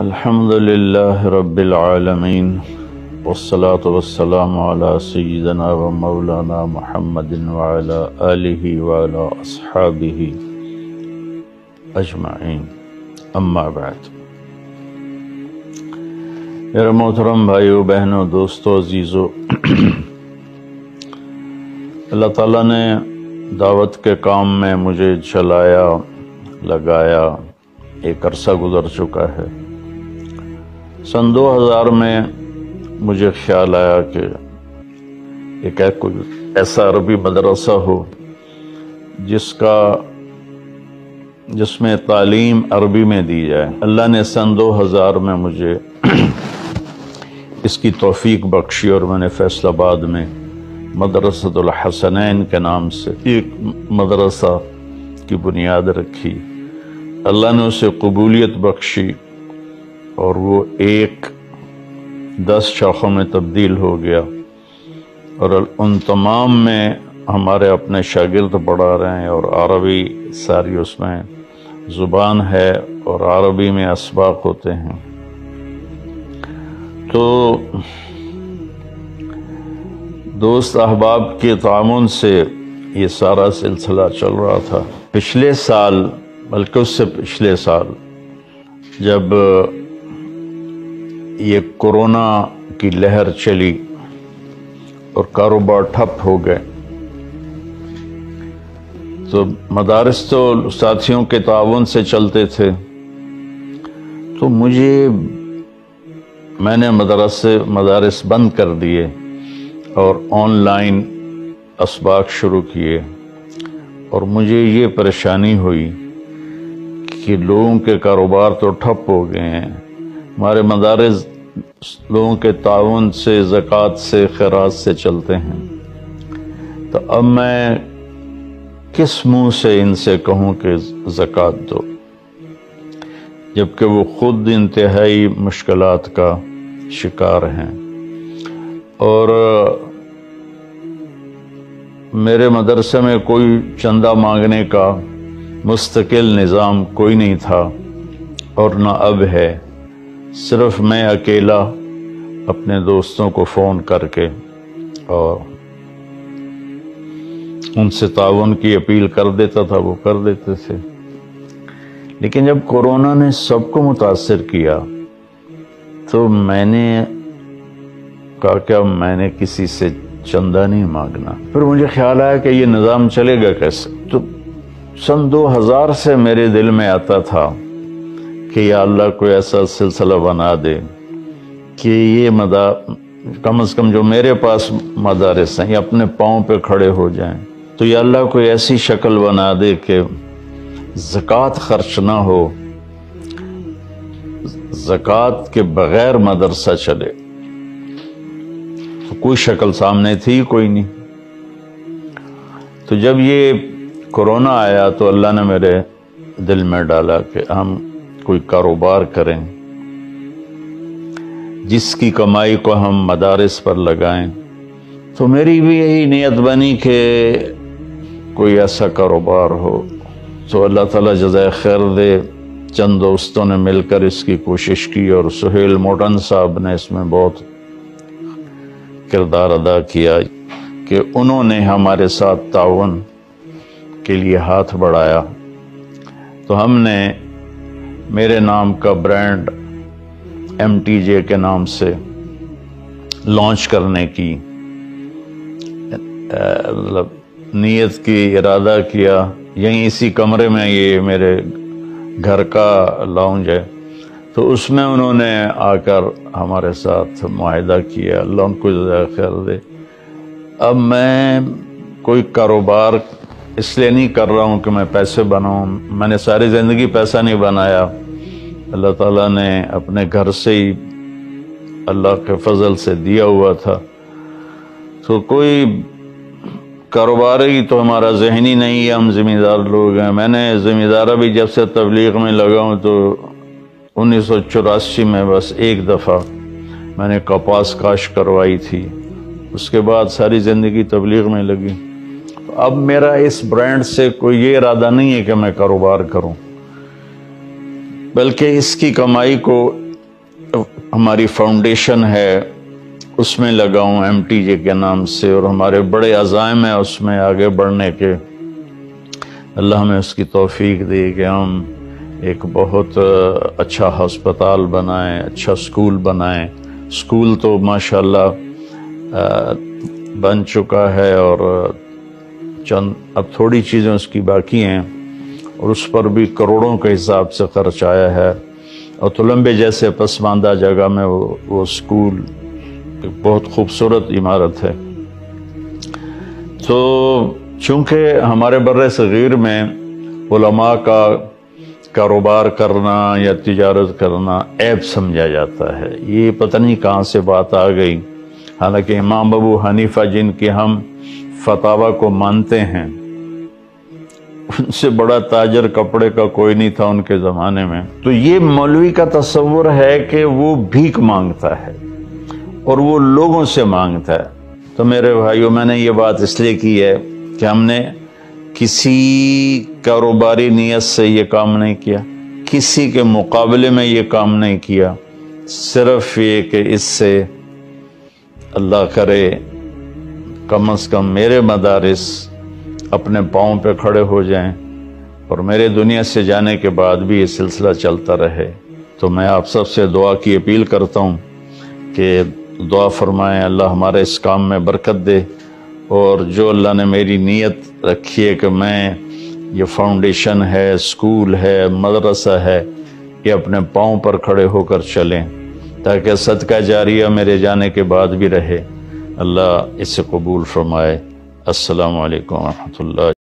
الحمد للہ رب العالمین والصلاة والسلام علی سیدنا و مولانا محمد وعلی آلہ وعلی اصحابہ اجمعین، اما بعد۔ میرے محترم بھائیو، بہنوں، دوستو، عزیزو، اللہ تعالیٰ نے دعوت کے کام میں مجھے چلایا، لگایا، ایک عرصہ گزر چکا ہے۔ سن 2000 میں مجھے خیال آیا کہ کوئی ایسا عربی مدرسہ ہو جس میں تعلیم عربی میں دی جائے۔ اللہ نے سن 2000 میں مجھے اس کی توفیق بخشی اور میں نے فیصل آباد میں مدرسۃ الحسنین کے نام سے ایک مدرسہ کی بنیاد رکھی۔ اللہ نے اسے قبولیت بخشی اور وہ 10 شاخوں میں تبدیل ہو گیا، اور ان تمام میں ہمارے اپنے شاگرد پڑھا رہے ہیں، اور عربی ساری اس میں زبان ہے اور عربی میں اسباق ہوتے ہیں۔ تو دوست احباب کے تعاون سے یہ سارا سلسلہ چل رہا تھا۔ پچھلے سال، بلکہ اس سے پچھلے سال، جب یہ کورونا کی لہر چلی اور کاروبار ٹھپ ہو گئے، تو مدارس تو ساتھیوں کے تعاون سے چلتے تھے، تو میں نے مدارس بند کر دیے اور آن لائن اسباق شروع کیے، اور مجھے یہ پریشانی ہوئی کہ لوگوں کے کاروبار تو ٹھپ ہو گئے ہیں، ہمارے مدارس لوگوں کے تعاون سے، زکوٰۃ سے، خیرات سے چلتے ہیں، تو اب میں کس منہ سے ان سے کہوں کہ زکوٰۃ دو، جبکہ وہ خود انتہائی مشکلات کا شکار ہیں۔ اور میرے مدرسے میں کوئی چندہ مانگنے کا مستقل نظام کوئی نہیں تھا، اور نہ اب ہے۔ صرف میں اکیلا اپنے دوستوں کو فون کر کے اور ان سے تعاون کی اپیل کر دیتا تھا، وہ کر دیتے تھے۔ لیکن جب کورونا نے سب کو متاثر کیا تو میں نے کہا کہ اب میں نے کسی سے چندہ نہیں مانگنا۔ پھر مجھے خیال آیا کہ یہ نظام چلے گا کیسے؟ تو سن 2000 سے میرے دل میں آتا تھا کہ یا اللہ کوئی ایسا سلسلہ بنا دے کہ یہ کم از کم جو میرے پاس مدارس ہیں یہ اپنے پاؤں پہ کھڑے ہو جائیں، تو یا اللہ کوئی ایسی شکل بنا دے کہ زکوٰۃ خرچ نہ ہو، زکوٰۃ کے بغیر مدرسہ چلے۔ تو کوئی شکل سامنے تھی کوئی نہیں۔ تو جب یہ کورونا آیا تو اللہ نے میرے دل میں ڈالا کہ ہم کوئی کاروبار کریں جس کی کمائی کو ہم مدارس پر لگائیں۔ تو میری بھی یہی نیت بنی کہ کوئی ایسا کاروبار ہو۔ تو اللہ تعالیٰ جزائے خیر دے، چند دوستوں نے مل کر اس کی کوشش کی، اور سہیل موٹن صاحب نے اس میں بہت کردار ادا کیا کہ انہوں نے ہمارے ساتھ تعاون کے لیے ہاتھ بڑھایا۔ تو ہم نے میرے نام کا برانڈ MTJ کے نام سے لانچ کرنے کی نیت کی، ارادہ کیا۔ یہیں اسی کمرے میں، یہ میرے گھر کا لاؤنج ہے، تو اس میں انہوں نے آ کر ہمارے ساتھ معاہدہ کیا۔ اللہ ان کو جزائے خیر دے۔ اب میں کوئی کاروبار اس لیے نہیں کر رہا ہوں کہ میں پیسے بناؤں، میں نے ساری زندگی پیسہ نہیں بنایا، اللہ تعالیٰ نے اپنے گھر سے ہی اللہ کے فضل سے دیا ہوا تھا۔ تو کوئی کاروباری تو ہمارا ذہنی نہیں ہے، ہم ذمہ دار لوگ ہیں۔ میں نے ذمہ دارہ بھی جب سے تبلیغ میں لگا ہوں تو 1984 میں بس ایک دفعہ میں نے کپاس کاشت کروائی تھی، اس کے بعد ساری زندگی تبلیغ میں لگی۔ اب میرا اس برانڈ سے کوئی یہ ارادہ نہیں ہے کہ میں کاروبار کروں، بلکہ اس کی کمائی کو ہماری فاؤنڈیشن ہے اس میں لگاؤں MTJ کے نام سے، اور ہمارے بڑے عزائم ہیں اس میں آگے بڑھنے کے۔ اللہ ہمیں اس کی توفیق دے کہ ہم ایک بہت اچھا ہسپتال بنائیں، اچھا سکول بنائیں۔ سکول تو ماشاءاللہ بن چکا ہے، اور چند اب تھوڑی چیزیں اس کی باقی ہیں، اور اس پر بھی کروڑوں کے حساب سے خرچ آیا ہے۔ اور تولمبے جیسے پسماندہ جگہ میں وہ سکول ایک بہت خوبصورت عمارت ہے۔ تو چونکہ ہمارے بر صغیر میں علماء کا کاروبار کرنا یا تجارت کرنا عیب سمجھا جاتا ہے، یہ پتہ نہیں کہاں سے بات آ گئی، حالانکہ امام ابو حنیفہ جن کے ہم فتاوی کو مانتے ہیں، ان سے بڑا تاجر کپڑے کا کوئی نہیں تھا ان کے زمانے میں۔ تو یہ مولوی کا تصور ہے کہ وہ بھیک مانگتا ہے اور وہ لوگوں سے مانگتا ہے۔ تو میرے بھائیوں، میں نے یہ بات اس لیے کی ہے کہ ہم نے کسی کاروباری نیت سے یہ کام نہیں کیا، کسی کے مقابلے میں یہ کام نہیں کیا، صرف یہ کہ اس سے اللہ کرے کم از کم میرے مدارس اپنے پاؤں پہ کھڑے ہو جائیں، اور میرے دنیا سے جانے کے بعد بھی یہ سلسلہ چلتا رہے۔ تو میں آپ سب سے دعا کی اپیل کرتا ہوں کہ دعا فرمائیں، اللہ ہمارے اس کام میں برکت دے، اور جو اللہ نے میری نیت رکھی ہے کہ میں یہ فاؤنڈیشن ہے، سکول ہے، مدرسہ ہے، یہ اپنے پاؤں پر کھڑے ہو کر چلیں، تاکہ صدقہ جاریہ میرے جانے کے بعد بھی رہے۔ اللہ اسے قبول فرمائے۔ السلام علیکم ورحمۃ اللہ۔